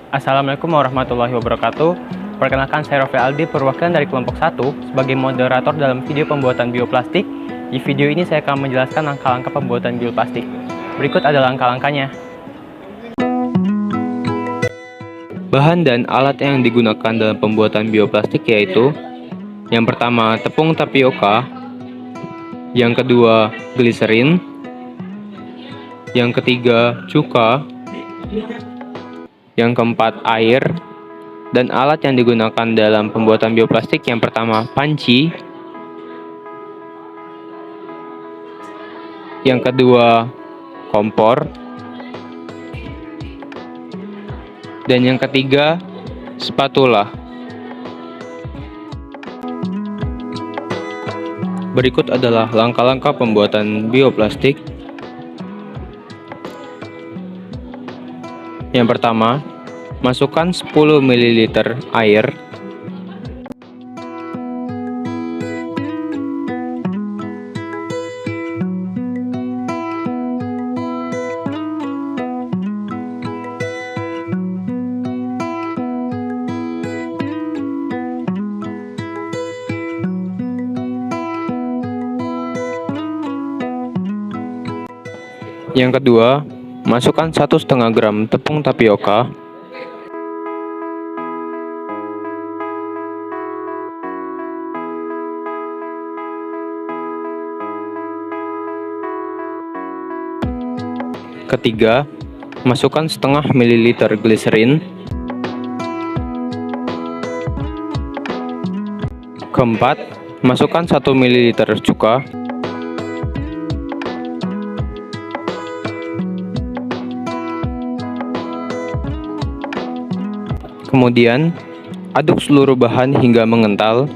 Assalamualaikum warahmatullahi wabarakatuh. Perkenalkan, saya Rofi Aldi, perwakilan dari kelompok 1 sebagai moderator dalam video pembuatan bioplastik. Di video ini saya akan menjelaskan langkah-langkah pembuatan bioplastik. Berikut adalah langkah-langkahnya. Bahan dan alat yang digunakan dalam pembuatan bioplastik yaitu: yang pertama, tepung tapioka, yang kedua, gliserin, yang ketiga, cuka, yang keempat, air, dan alat yang digunakan dalam pembuatan bioplastik yang pertama, panci, yang kedua, kompor, dan yang ketiga, spatula. Berikut adalah langkah-langkah pembuatan bioplastik. Yang pertama, masukkan 10 ml air. Yang kedua, masukkan 1,5 gram tepung tapioka. Ketiga, masukkan setengah mililiter gliserin. Keempat, masukkan 1 mililiter cuka. Kemudian, aduk seluruh bahan hingga mengental.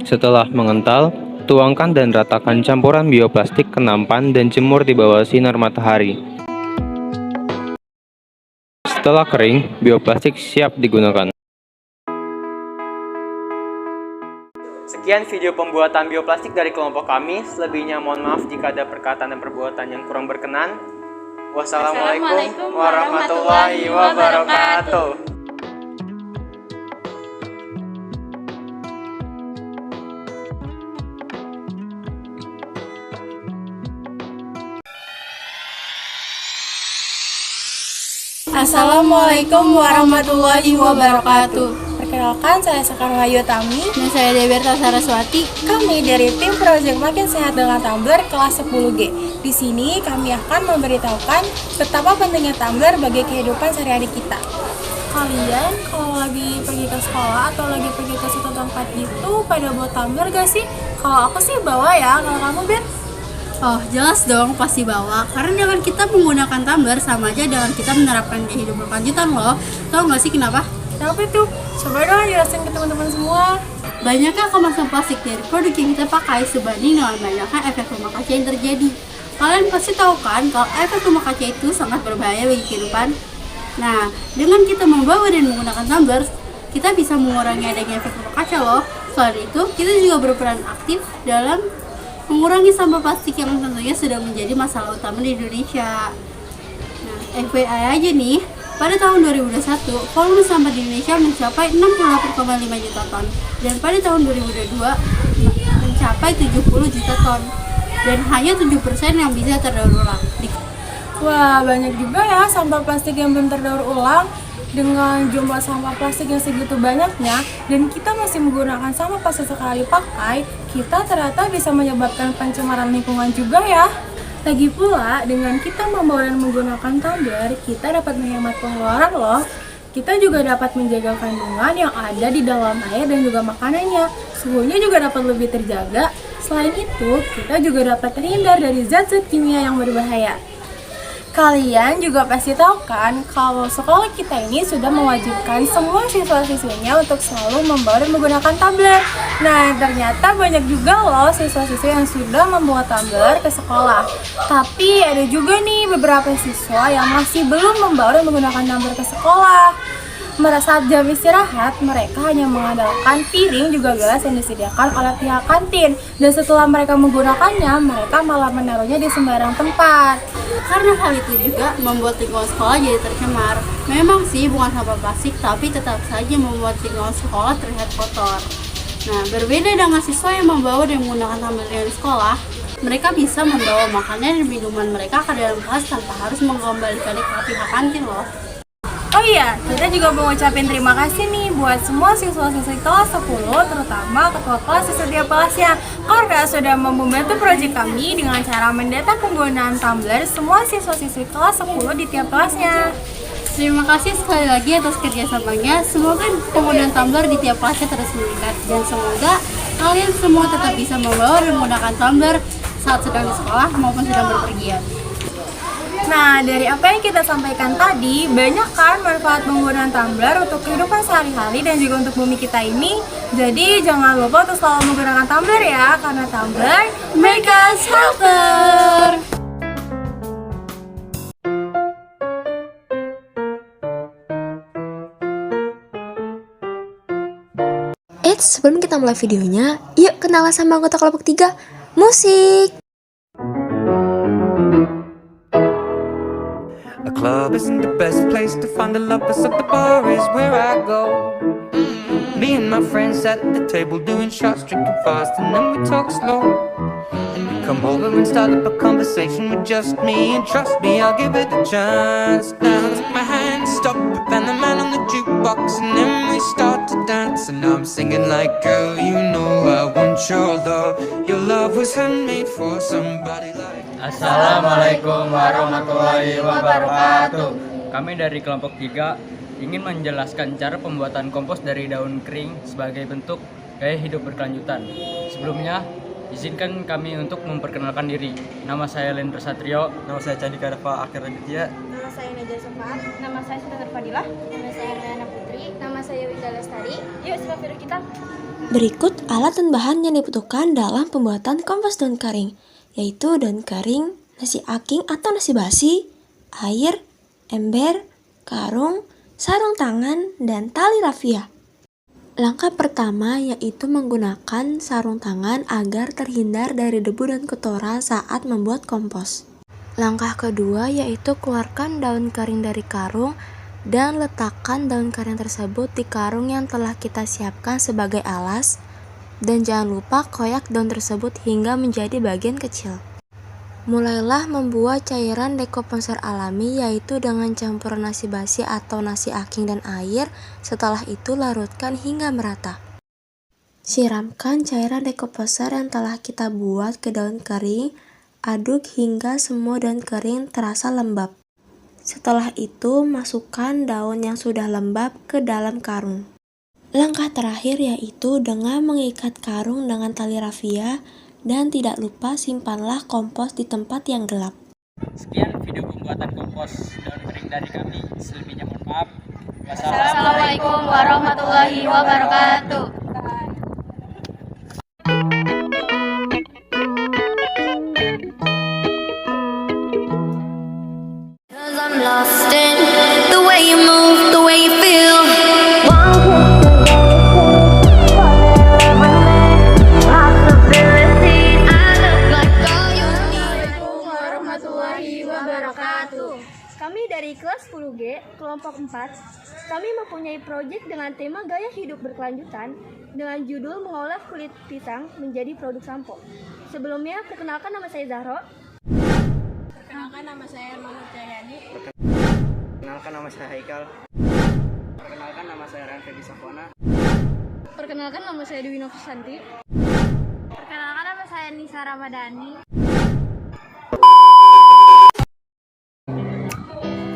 Setelah mengental, tuangkan dan ratakan campuran bioplastik ke nampan dan jemur di bawah sinar matahari. Setelah kering, bioplastik siap digunakan. Sekian video pembuatan bioplastik dari kelompok kami. Selebihnya mohon maaf jika ada perkataan dan perbuatan yang kurang berkenan. Wassalamualaikum warahmatullahi wabarakatuh. Assalamualaikum warahmatullahi wabarakatuh. Perkenalkan, saya Sekar Wahyu Tami. Dan saya Deberta Saraswati. Kami dari tim Proyek Makin Sehat dengan Tumbler kelas 10G. Di sini kami akan memberitahukan betapa pentingnya tumbler bagi kehidupan sehari-hari kita. Kalian kalau lagi pergi ke sekolah atau lagi pergi ke suatu tempat itu pada bawa tumbler gak sih? Kalau aku sih bawa ya, kalau kamu Ben? Oh, jelas dong, pasti bawa. Karena dengan kita menggunakan tumbler sama aja dengan kita menerapkan gaya hidup berkelanjutan loh. Tahu nggak sih kenapa? Kenapa itu? Coba dong jelasin ke teman-teman semua. Banyaknya kemasan plastik dari produk yang kita pakai sebanding dengan banyaknya efek rumah kaca yang terjadi. Kalian pasti tahu kan kalau efek rumah kaca itu sangat berbahaya bagi kehidupan. Nah, dengan kita membawa dan menggunakan tumbler, kita bisa mengurangi adanya efek rumah kaca loh. Selain itu, kita juga berperan aktif dalam mengurangi sampah plastik yang tentunya sudah menjadi masalah utama di Indonesia. Nah, FYI aja nih, pada tahun 2021, volume sampah di Indonesia mencapai 68,5 juta ton. Dan pada tahun 2022, mencapai 70 juta ton. Dan hanya 7% yang bisa terdaur ulang. Wah, banyak juga ya sampah plastik yang belum terdaur ulang. Dengan jumlah sampah plastik yang segitu banyaknya dan kita masih menggunakan sampah plastik sekali pakai, kita ternyata bisa menyebabkan pencemaran lingkungan juga ya. Lagi pula, dengan kita membawa dan menggunakan tumbler, kita dapat menghemat pengeluaran loh. Kita juga dapat menjaga kandungan yang ada di dalam air dan juga makanannya. Suhunya juga dapat lebih terjaga. Selain itu, kita juga dapat terhindar dari zat-zat kimia yang berbahaya. Kalian juga pasti tahu kan kalau sekolah kita ini sudah mewajibkan semua siswa-siswinya untuk selalu membawa dan menggunakan tumbler. Nah, ternyata banyak juga loh siswa-siswi yang sudah membawa tumbler ke sekolah. Tapi ada juga nih beberapa siswa yang masih belum membawa dan menggunakan tumbler ke sekolah. Saat jam istirahat, mereka hanya mengandalkan piring juga gelas yang disediakan oleh pihak kantin. Dan setelah mereka menggunakannya, mereka malah menaruhnya di sembarang tempat. Karena hal itu juga membuat lingkungan sekolah jadi tercemar. Memang sih bukan sampah plastik, tapi tetap saja membuat lingkungan sekolah terlihat kotor. Nah, berbeda dengan siswa yang membawa dan menggunakan tumbler di sekolah, mereka bisa membawa makanan dan minuman mereka ke dalam kelas tanpa harus mengembalikannya ke pihak kantin loh. Oh iya, kita juga mau ngucapin terima kasih nih buat semua siswa-siswi kelas 10, terutama ketua kelas di setiap kelasnya, karena sudah membantu proyek kami dengan cara mendata penggunaan tumbler semua siswa-siswi kelas 10 di tiap kelasnya. Terima kasih sekali lagi atas kerjasamanya. Semoga penggunaan tumbler di tiap kelasnya terus meningkat, dan semoga kalian semua tetap bisa membawa dan menggunakan tumbler saat sedang di sekolah maupun sedang berpergian. Nah, dari apa yang kita sampaikan tadi, banyak kan manfaat penggunaan tumbler untuk kehidupan sehari-hari dan juga untuk bumi kita ini. Jadi, jangan lupa untuk selalu menggunakan tumbler ya, karena tumbler make us healthier. Eits, sebelum kita mulai videonya, yuk kenalan sama anggota kelompok 3, musik! A club isn't the best place to find the lovers, so the bar is where I go. Me and my friends sat at the table doing shots, drinking fast, and then we talk slow. And we come over and start up a conversation with just me, and trust me, I'll give it a chance. Now take my hand, stop it, and the man on the jukebox, and then we start to dance. And I'm singing like, girl, you know I want your love. Your love was handmade for somebody like. Assalamualaikum warahmatullahi wabarakatuh. Kami dari kelompok 3 ingin menjelaskan cara pembuatan kompos dari daun kering sebagai bentuk gaya hidup berkelanjutan. Sebelumnya, izinkan kami untuk memperkenalkan diri. Nama saya Lendra Satrio. Nama saya Candika Rafa Akhir Raditya. Nama saya Naja Sofan. Nama saya Sinta Fadilah. Nama saya Nana Putri. Nama saya Winda Lestari. Yuk simak video kita. Berikut alat dan bahan yang dibutuhkan dalam pembuatan kompos daun kering, yaitu daun kering, nasi aking atau nasi basi, air, ember, karung, sarung tangan, dan tali rafia. Langkah pertama yaitu menggunakan sarung tangan agar terhindar dari debu dan kotoran saat membuat kompos. Langkah kedua yaitu keluarkan daun kering dari karung dan letakkan daun kering tersebut di karung yang telah kita siapkan sebagai alas, dan jangan lupa koyak daun tersebut hingga menjadi bagian kecil. Mulailah membuat cairan dekomposer alami, yaitu dengan campuran nasi basi atau nasi aking dan air. Setelah itu larutkan hingga merata. Siramkan cairan dekomposer yang telah kita buat ke daun kering. Aduk hingga semua daun kering terasa lembab. Setelah itu masukkan daun yang sudah lembab ke dalam karung. Langkah terakhir yaitu dengan mengikat karung dengan tali rafia, dan tidak lupa simpanlah kompos di tempat yang gelap. Sekian video pembuatan kompos daun kering dari kami. Selebihnya mohon maaf. Assalamualaikum warahmatullahi wabarakatuh. I'm lost in the way you move, the way you feel. Kami dari kelas 10G, kelompok 4, kami mempunyai proyek dengan tema gaya hidup berkelanjutan dengan judul mengolah kulit pisang menjadi produk sampo. Sebelumnya, perkenalkan nama saya Zahro. Perkenalkan nama saya Mahmud Cahyani. Perkenalkan nama saya Haikal. Perkenalkan nama saya Ranfedi Safona. Perkenalkan nama saya Dewi Novisanti. Perkenalkan nama saya Nisa Ramadhani.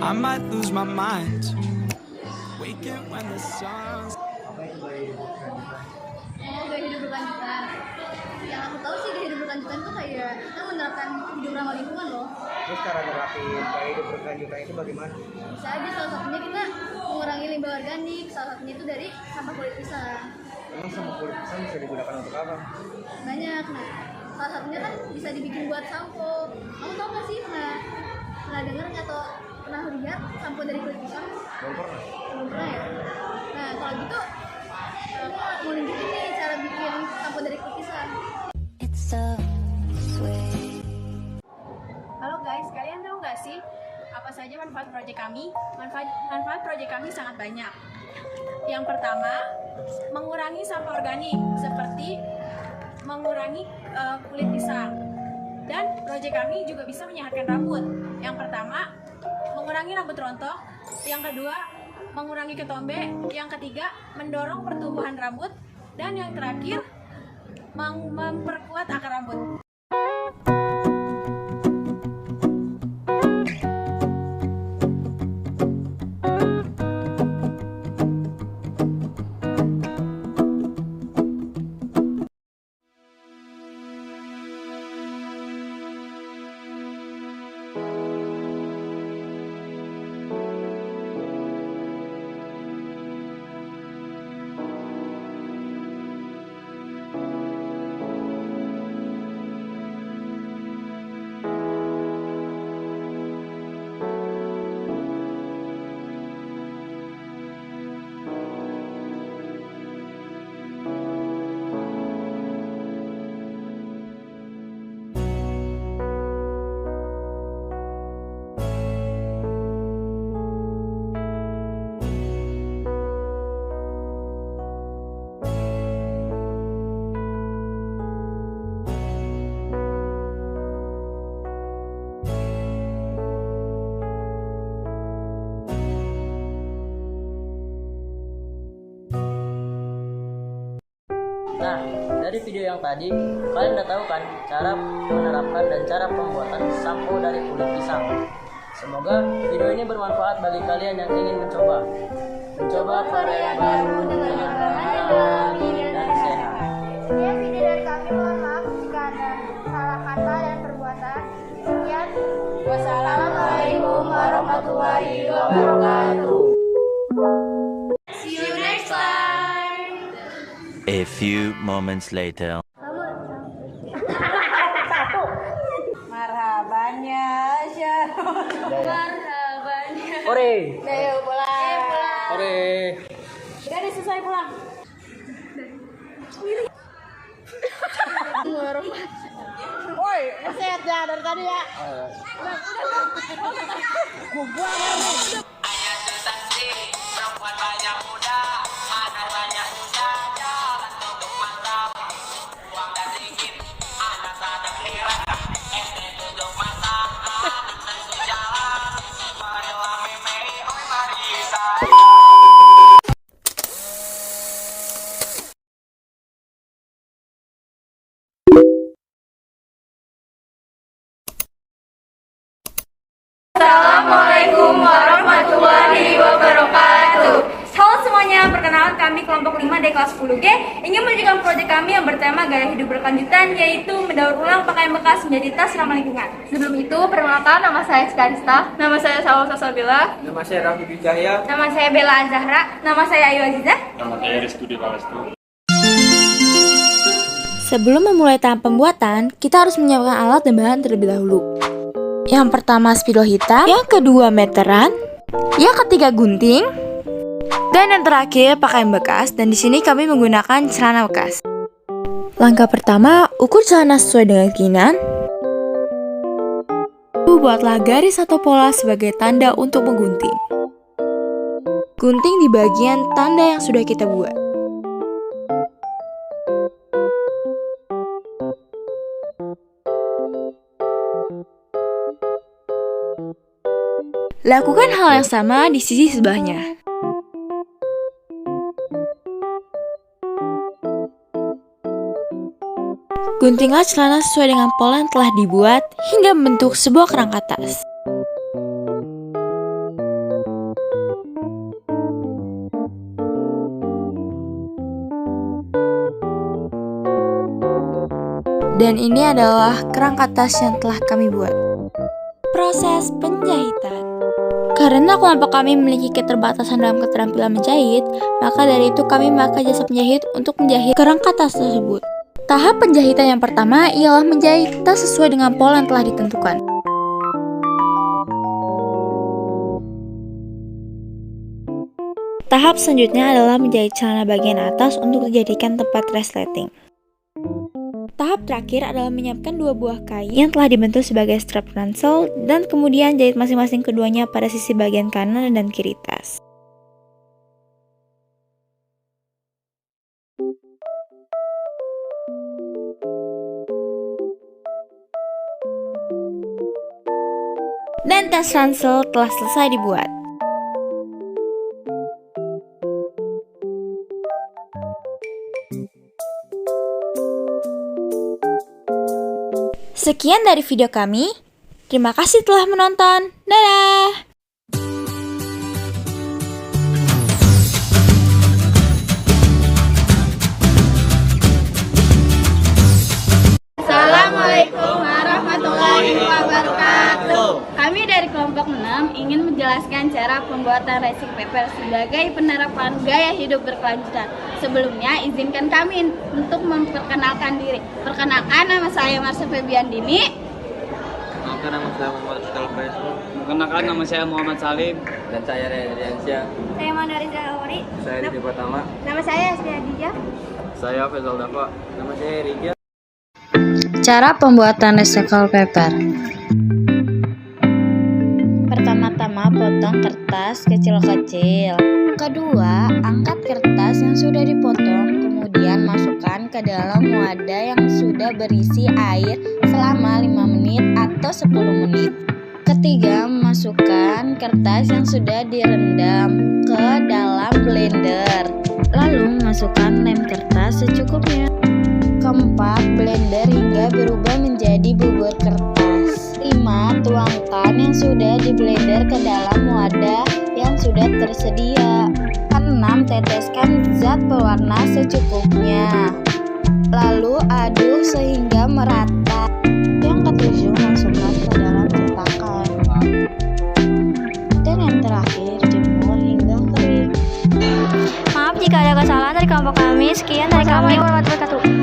I might lose my mind. Waking when the sun's. Gaya hidup berkelanjutan. Yang aku tahu sih gaya hidup berkelanjutan tuh kayak kita menerapkan hidup ramah lingkungan loh. Terus cara nerapin gaya hidup berkelanjutan itu bagaimana? Bisa aja salah satunya kita mengurangi limbah organik, salah satunya itu dari sampah kulit pisang. Emang sampah kulit pisang bisa digunakan untuk apa? Banyak. Nah, salah satunya kan bisa dibikin buat sampo. Kamu tahu nggak sih pernah dengar nggak atau pernah pernah lihat sampo dari kulit pisang? Belum pernah. Belum pernah ya? Nah, kalau gitu aku mau nunjukin nih cara bikin sampo dari kulit pisang. It's so sweet. Halo guys, kalian tahu nggak sih apa saja manfaat proyek kami? Manfaat proyek kami sangat banyak. Yang pertama, mengurangi sampah organik seperti mengurangi kulit pisang. Dan proyek kami juga bisa menyehatkan rambut. Yang pertama, mengurangi rambut rontok. Yang kedua, mengurangi ketombe. Yang ketiga, mendorong pertumbuhan rambut. Dan yang terakhir, memperkuat akar rambut. Nah, dari video yang tadi, kalian udah tahu kan cara menerapkan dan cara pembuatan sampo dari kulit pisang. Semoga video ini bermanfaat bagi kalian yang ingin mencoba varian baru dengan aman dan sehat. Sekian video dari kami, mohon maaf jika ada salah kata dan perbuatan. Sekian, wassalamualaikum warahmatullahi wabarakatuh. See you next time. A few moments later. Marhabannya, Syarul. Marhabannya. Ore. Ayo pulang. Ore. Udah deh, selesai pulang. Woi, sehat ya dari tadi ya. Assalamualaikum warahmatullahi wabarakatuh. Halo semuanya, perkenalkan kami kelompok 5 dari kelas 10G ingin menunjukkan proyek kami yang bertema gaya hidup berkelanjutan, yaitu mendaur ulang pakaian bekas menjadi tas ramah lingkungan. Sebelum itu, perkenalkan, nama saya Skarista. Nama saya Salwa Sasabila. Nama saya Raffi Cahya. Nama saya Bella Azahra. Nama saya Ayu Azizah. Nama saya Rizky Dipalestu. Sebelum memulai tahap pembuatan, kita harus menyiapkan alat dan bahan terlebih dahulu. Yang pertama spidol hitam, yang kedua meteran, yang ketiga gunting, dan yang terakhir pakaian bekas. Dan di sini kami menggunakan celana bekas. Langkah pertama, ukur celana sesuai dengan keinginan. Buatlah garis atau pola sebagai tanda untuk menggunting. Gunting di bagian tanda yang sudah kita buat. Lakukan hal yang sama di sisi sebelahnya. Guntinglah celana sesuai dengan pola yang telah dibuat hingga membentuk sebuah kerangka tas. Dan ini adalah kerangka tas yang telah kami buat. Proses penjahitan. Karena kelompok kami memiliki keterbatasan dalam keterampilan menjahit, maka dari itu kami memakai jasa penjahit untuk menjahit kerangka tas tersebut. Tahap penjahitan yang pertama ialah menjahit tas sesuai dengan pola yang telah ditentukan. Tahap selanjutnya adalah menjahit celana bagian atas untuk dijadikan tempat resleting. Tahap terakhir adalah menyiapkan 2 buah kain yang telah dibentuk sebagai strap ransel dan kemudian jahit masing-masing keduanya pada sisi bagian kanan dan kiri tas. Dan tas ransel telah selesai dibuat. Sekian dari video kami. Terima kasih telah menonton. Dadah! Assalamualaikum warahmatullahi wabarakatuh. Kami dari kelompok 6 ingin menjelaskan cara pembuatan racing paper sebagai penerapan gaya hidup berkelanjutan. Sebelumnya, izinkan kami untuk memperkenalkan diri. Perkenalkan, nama saya Marsha Febian Dini. Perkenalkan, nama saya Muhammad Rizal Faisal. Perkenalkan, nama saya Muhammad Salim. Dan saya Reza Diansyah. Saya Mandariza Awari. Saya Didi Pratama. Nama saya Asri Adijah. Saya Faisal Dafa. Nama saya Rija. Cara pembuatan recycle paper. Pertama-tama potong kertas kecil-kecil. Kedua, angkat kertas yang sudah dipotong, kemudian masukkan ke dalam wadah yang sudah berisi air selama 5 menit atau 10 menit. Ketiga, masukkan kertas yang sudah direndam ke dalam blender. Lalu masukkan lem kertas secukupnya. Keempat, blender hingga berubah menjadi bubur kertas. 5, tuangkan yang sudah diblender ke dalam wadah yang sudah tersedia. 6, teteskan zat pewarna secukupnya. Lalu aduk sehingga merata. Yang ketujuh, masukkan ke dalam cetakan. Dan yang terakhir, jemur hingga kering. Maaf jika ada kesalahan dari kelompok kami. Sekian dari kami. Warahmatullahi wabarakatuh.